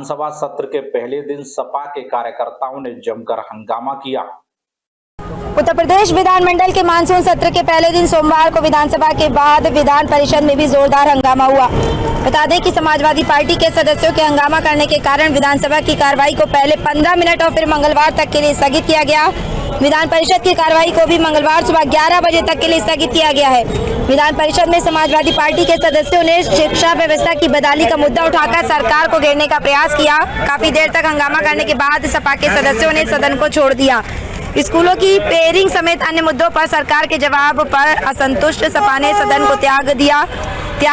विधानसभा सत्र के पहले दिन सपा के कार्यकर्ताओं ने जमकर हंगामा किया। उत्तर प्रदेश विधानमंडल के मानसून सत्र के पहले दिन सोमवार को विधानसभा के बाद विधान परिषद में भी जोरदार हंगामा हुआ। बता दें कि समाजवादी पार्टी के सदस्यों के हंगामा करने के कारण विधानसभा की कार्रवाई को पहले 15 मिनट और फिर मंगलवार तक के लिए स्थगित किया गया। विधान परिषद की कार्रवाई को भी मंगलवार सुबह 11 बजे तक के लिए स्थगित किया गया है। विधान परिषद में समाजवादी पार्टी के सदस्यों ने शिक्षा व्यवस्था की बदहाली का मुद्दा उठाकर सरकार को घेरने का प्रयास किया। काफी देर तक हंगामा करने के बाद सपा के सदस्यों ने सदन को छोड़ दिया। स्कूलों की पेयरिंग समेत अन्य मुद्दों पर सरकार के जवाब पर असंतुष्ट सपा ने सदन को त्याग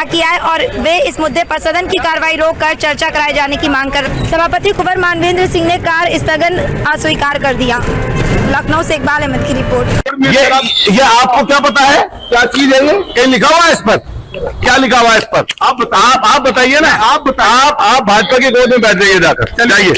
किया है और वे इस मुद्दे पर सदन की कार्रवाई रोककर चर्चा कराए जाने की मांग कर सभापति कुंवर मानवेंद्र सिंह ने कार्य स्थगन अस्वीकार कर दिया। लखनऊ से इकबाल अहमद की रिपोर्ट। ये आपको क्या पता है क्या चीज है? कहीं लिखा हुआ है इस पर? क्या लिखा हुआ है इस पर? आप बताइए ना। आप भाजपा की गोद में बैठ जाइए, जाकर जाइए।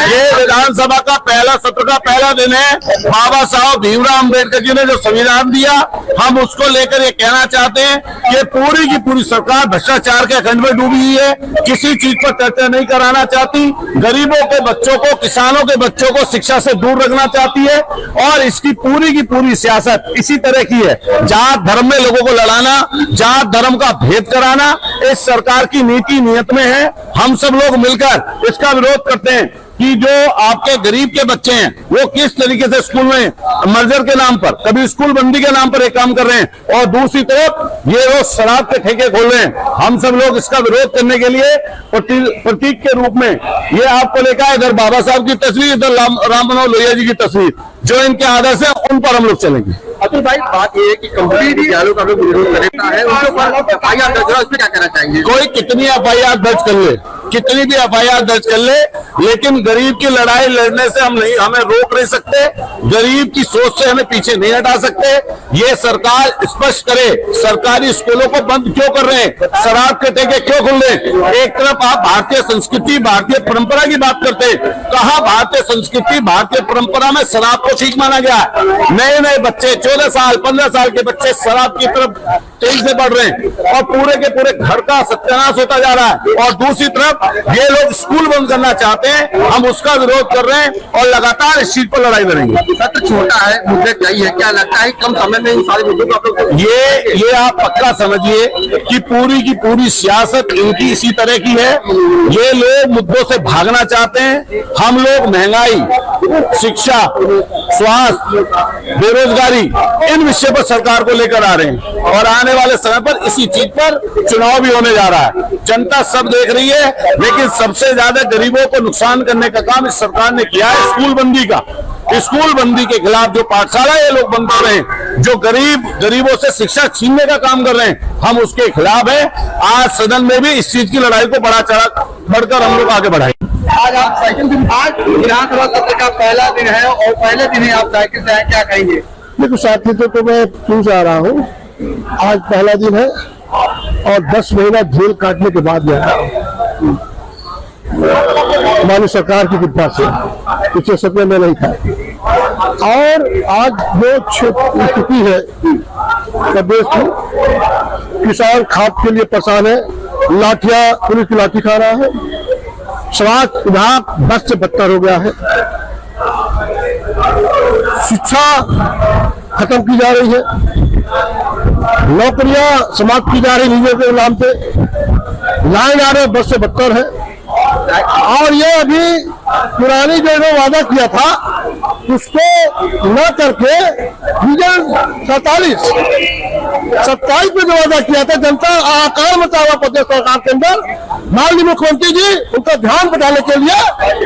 ये विधानसभा का पहला सत्र का पहला दिन है। बाबा साहब भीमराव अम्बेडकर जी ने जो संविधान दिया, हम उसको लेकर ये कहना चाहते हैं कि पूरी की पूरी सरकार भ्रष्टाचार के खंड में डूबी हुई है, किसी चीज पर चर्चा नहीं कराना चाहती, गरीबों के बच्चों को, किसानों के बच्चों को शिक्षा से दूर रखना चाहती है और इसकी पूरी की पूरी सियासत इसी तरह की है। जात धर्म में लोगों को लड़ाना, जात धर्म का भेद कराना इस सरकार की नीति नियत में है। हम सब लोग मिलकर इसका विरोध करते हैं कि जो आपके गरीब के बच्चे हैं वो किस तरीके से स्कूल में मर्जर के नाम पर, कभी स्कूल बंदी के नाम पर एक काम कर रहे हैं और दूसरी तरफ ये रोज शराब के ठेके खोल रहे हैं। हम सब लोग इसका विरोध करने के लिए प्रतीक के रूप में ये आपको लेकर है, इधर बाबा साहब की तस्वीर, इधर राम मनोहर लोहिया जी की तस्वीर, जो इनके आदर्श है उन पर हम लोग चलेंगे। अतुल भाई, बात ये है कि कंपनी विद्यालयों का विरोध करता है, उनके ऊपर एफआईआर दर्ज है, उस पर क्या कहना चाहेंगे? कोई कितनी एफआईआर दर्ज कर ले, कितनी भी एफआईआर दर्ज कर ले, लेकिन गरीब की लड़ाई लड़ने से हमें रोक नहीं सकते, गरीब की सोच से हमें पीछे नहीं हटा सकते। ये सरकार स्पष्ट करे, सरकारी स्कूलों को बंद क्यों कर रहे हैं, शराब के ठेके क्यों खुल रहे हैं? एक तरफ आप भारतीय संस्कृति, भारतीय परंपरा की बात करते हैं, कहा भारतीय संस्कृति, भारतीय परंपरा में शराब को ठीक माना गया है। नए नए बच्चे 14 साल 15 साल के बच्चे शराब की तरफ तेजी से बढ़ रहे हैं और पूरे के पूरे घर का सत्यानाश होता जा रहा है। और दूसरी तरफ ये लोग स्कूल बंद करना चाहते हैं, हम उसका विरोध कर रहे हैं और लगातार इस चीज पर लड़ाई लड़ेंगे। सत्र छोटा है, मुद्दे कई है, क्या लगता है कम समय में इन सारे मुद्दों को आप लोग ये आप पक्का समझिए कि पूरी की पूरी सियासत इनकी इसी तरह की है। ये लोग मुद्दों से भागना चाहते हैं। हम लोग महंगाई, शिक्षा, स्वास्थ्य, बेरोजगारी, इन विषय पर सरकार को लेकर आ रहे हैं और आने वाले समय पर इसी चीज पर चुनाव भी होने जा रहा है। जनता सब देख रही है, लेकिन सबसे ज्यादा गरीबों को नुकसान करने का काम इस सरकार ने किया है स्कूल बंदी का। स्कूल बंदी के खिलाफ जो पाठशाला ये लोग बंद कर रहे हैं, जो गरीबों से शिक्षा छीनने का काम कर रहे हैं, हम उसके खिलाफ है। आज सदन में भी इस चीज की लड़ाई को बढ़कर हम लोग आगे बढ़ाएंगे। आज आप साइकिल से, आज विधानसभा सत्र का पहला दिन है और पहले दिन ही आप साइकिल से आए, क्या कहेंगे? देखो साथी, तो मैं क्यों जा रहा हूँ, आज पहला दिन है और 10 महीना जेल काटने के बाद गया माननीय सरकार की कृपा से, पिछले सत्र में नहीं था। और आज जो स्थिति है प्रदेश में, किसान खाद के लिए परेशान है, लाठियां, पुलिस की लाठी खा रहा है, स्वास्थ्य विभाग 10 से बदतर हो गया है, शिक्षा खत्म की जा रही है, नौकरियां समाप्त की जा रही निजों के नाम पे, लाइन आ रहे 10 से बदतर है। और ये अभी पुरानी जो वादा किया था उसको न करके 27 में जो वादा किया था, जनता आकार मचा हुआ प्रदेश सरकार के अंदर। माननीय मुख्यमंत्री जी उनका ध्यान बढ़ाने के लिए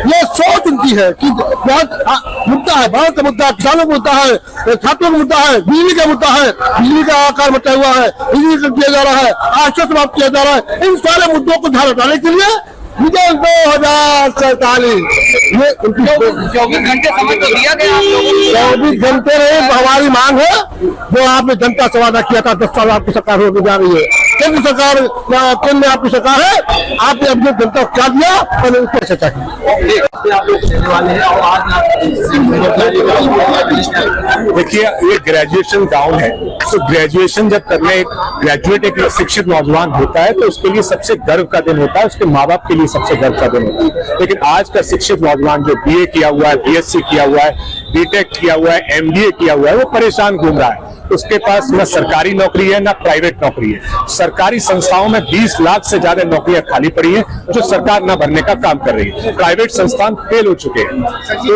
ये सोच उनकी है कि मुद्दा है, भारत का मुद्दा, किसानों का मुद्दा है, छात्रों का मुद्दा है, बिजली का मुद्दा है, बिजली का आकार मचा हुआ है, बिजली किया जा रहा है, आश्चर्य समाप्त किया जा रहा है। इन सारे मुद्दों को ध्यान हटाने के लिए 2047 ये 24 घंटे समय तो दिया गया। 24 घंटे रहे हमारी मांग है, जो आपने जनता से वादा किया था 10 साल आपकी सरकार होने जा रही है। केंद्र सरकार केंद्र में आपकी सरकार है, आपने अपनी जनता को क्या दिया और उस पर चर्चा की। आप लोग देने वाले हैं और आज देखिए, ये ग्रेजुएशन डाउन है, तो ग्रेजुएशन जब करने ग्रेजुएट एक शिक्षित नौजवान होता है तो उसके लिए सबसे गर्व का दिन होता है, उसके माँ बाप के लिए सबसे गर्व का दिन होता है। लेकिन आज का शिक्षित नौजवान जो बीए किया हुआ है, बीएससी किया हुआ है, बीटेक किया हुआ है, एमबीए किया हुआ है, वो परेशान घूम रहा है। उसके पास न सरकारी नौकरी है न प्राइवेट नौकरी है। सरकारी संस्थाओं में 20 लाख से ज्यादा नौकरियां खाली पड़ी हैं जो सरकार न भरने का काम कर रही है। प्राइवेट संस्थान फेल हो चुके हैं,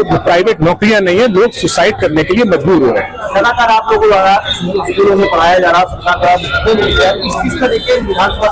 तो प्राइवेट नौकरियां नहीं है, लोग सुसाइड करने के लिए मजबूर हो रहे हैं। लगातार आप लोगों द्वारा स्कूलों में पढ़ाया जा रहा इस तरीके विधानसभा।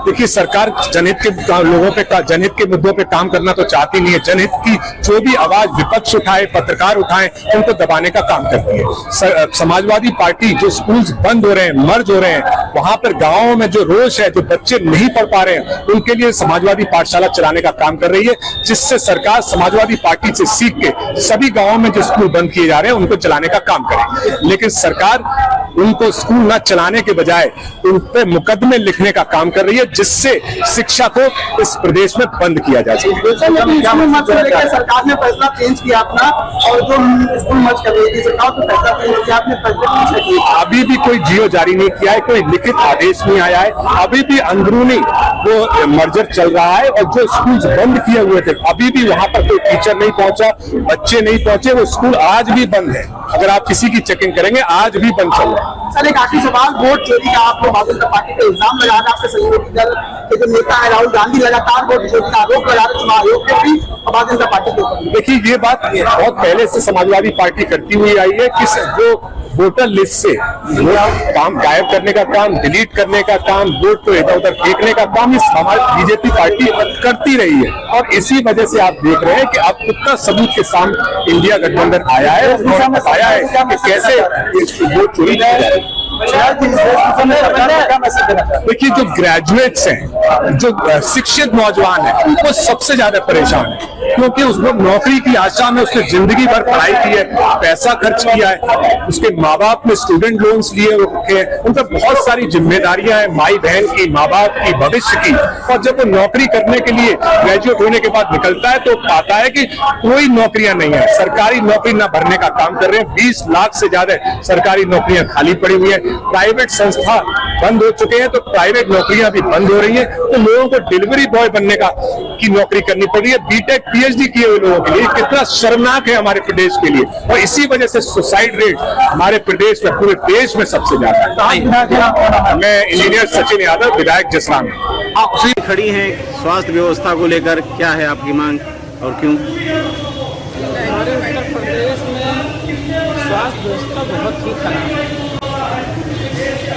देखिए, सरकार जनहित के लोगों पे जनहित के मुद्दों पे काम करना तो चाहती नहीं है। जनहित की जो भी आवाज विपक्ष उठाए, पत्रकार उठाए, उनको दबाने का काम करती है। समाजवादी पार्टी जो स्कूल्स बंद हो रहे हैं, मर्ज हो रहे हैं, वहां पर गांवों में जो रोष है, जो बच्चे नहीं पढ़ पा रहे हैं, उनके लिए समाजवादी पाठशाला चलाने का काम कर रही है, जिससे सरकार समाजवादी पार्टी से सीख के सभी गांवों में जो स्कूल बंद किए जा रहे हैं उनको चलाने का काम करे। लेकिन सरकार उनको स्कूल न चलाने के बजाय उन पे मुकदमे लिखने का काम कर रही है, जिससे शिक्षा को इस प्रदेश में बंद किया जा सके। सरकार ने फैसला चेंज किया अपना, और जो स्कूल मर्ज कर रही थी सरकार तो फैसला चेंज किया, आपने अभी भी कोई जियो जारी नहीं किया है, कोई लिखित आदेश नहीं आया है, अभी भी अंदरूनी वो मर्जर चल रहा है। और जो स्कूल बंद किए हुए थे, अभी भी वहां पर कोई टीचर नहीं पहुंचा, बच्चे नहीं पहुंचे, वो स्कूल आज भी बंद है। अगर आप किसी की चेकिंग करेंगे, आज भी बंद चल रहा है। सर, एक आखिरी सवाल, वोट चोरी का आपको भारतीय जनता पार्टी पे इल्जाम लगा रहा है, आपके सहयोगी दल के जो नेता है राहुल गांधी लगातार वोट चोरी का आरोप लगा रहे, चुनाव आयोग पे भी और भारतीय जनता पार्टी के ऊपर। देखिए, ये बात बहुत पहले से समाजवादी पार्टी करती हुई आई है कि जो वोटर लिस्ट से वोट काम गायब करने का काम, डिलीट करने का काम, वोट को इधर उधर फेंकने का काम इस बीजेपी पार्टी करती रही है। और इसी वजह से आप देख रहे हैं कि अब कितना सबूत के सामने इंडिया गठबंधन आया है और बताया है कि कैसे वोट चोरी किया जाए। देखिए, जो ग्रेजुएट्स हैं, जो शिक्षित नौजवान है, वो सबसे ज्यादा परेशान है, क्योंकि उसको नौकरी की आशा में उसने जिंदगी भर पढ़ाई की है, पैसा खर्च किया है, उसके माँ बाप ने स्टूडेंट लोन्स लिए रखे हैं, उन पर बहुत सारी जिम्मेदारियां हैं, माई बहन की, माँ बाप की, भविष्य की। और जब वो नौकरी करने के लिए ग्रेजुएट होने के बाद निकलता है तो पाता है कि कोई नौकरियां नहीं है, सरकारी नौकरी न भरने का काम कर रहे हैं। 20 लाख से ज्यादा सरकारी नौकरियां खाली पड़ी हुई है, प्राइवेट संस्था बंद हो चुके हैं, तो प्राइवेट नौकरियां भी बंद हो रही हैं। तो लोगों को डिलीवरी बॉय बनने की नौकरी करनी पड़ रही है। बीटेक पीएचडी किए हुए लोगों के लिए कितना शर्मनाक है हमारे प्रदेश के लिए। और इसी वजह से सुसाइड रेट हमारे प्रदेश में, पूरे देश में सबसे ज्यादा है। मैं इंजीनियर सचिन यादव, विधायक जसराम। खड़ी हैं स्वास्थ्य व्यवस्था को लेकर, क्या है आपकी मांग और क्यों? हमारे उत्तर प्रदेश में स्वास्थ्य व्यवस्था बहुत ही खराब है।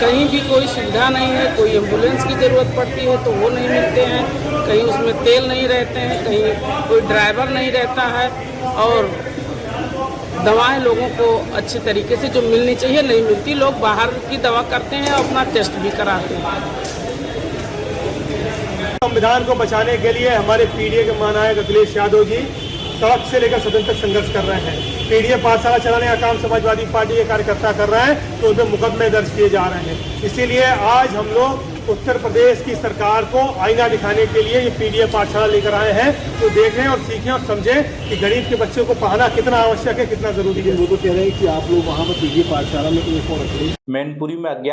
कहीं भी कोई सुविधा नहीं है, कोई एम्बुलेंस की ज़रूरत पड़ती है तो वो नहीं मिलते हैं, कहीं उसमें तेल नहीं रहते हैं, कहीं कोई ड्राइवर नहीं रहता है, और दवाएं लोगों को अच्छे तरीके से जो मिलनी चाहिए नहीं मिलती। लोग बाहर की दवा करते हैं, अपना टेस्ट भी कराते हैं। संविधान को बचाने के लिए हमारे पीडीए के महानायक अखिलेश यादव जी सड़क से लेकर सदन तक संघर्ष कर रहे हैं। पीडीए पाठशाला चलाने का काम समाजवादी पार्टी के कार्यकर्ता कर रहे हैं, तो उन पर मुकदमे दर्ज किए जा रहे हैं। इसीलिए आज हम लोग उत्तर प्रदेश की सरकार को आईना दिखाने के लिए ये पीडीए पाठशाला लेकर आए हैं, तो देखें और सीखें और समझें कि गरीब के बच्चों को पढ़ाना कितना आवश्यक है, कितना जरूरी है। वो तो कह रहे हैं कि आप लोग वहाँ पर पीडीए पाठशाला में मैनपुरी में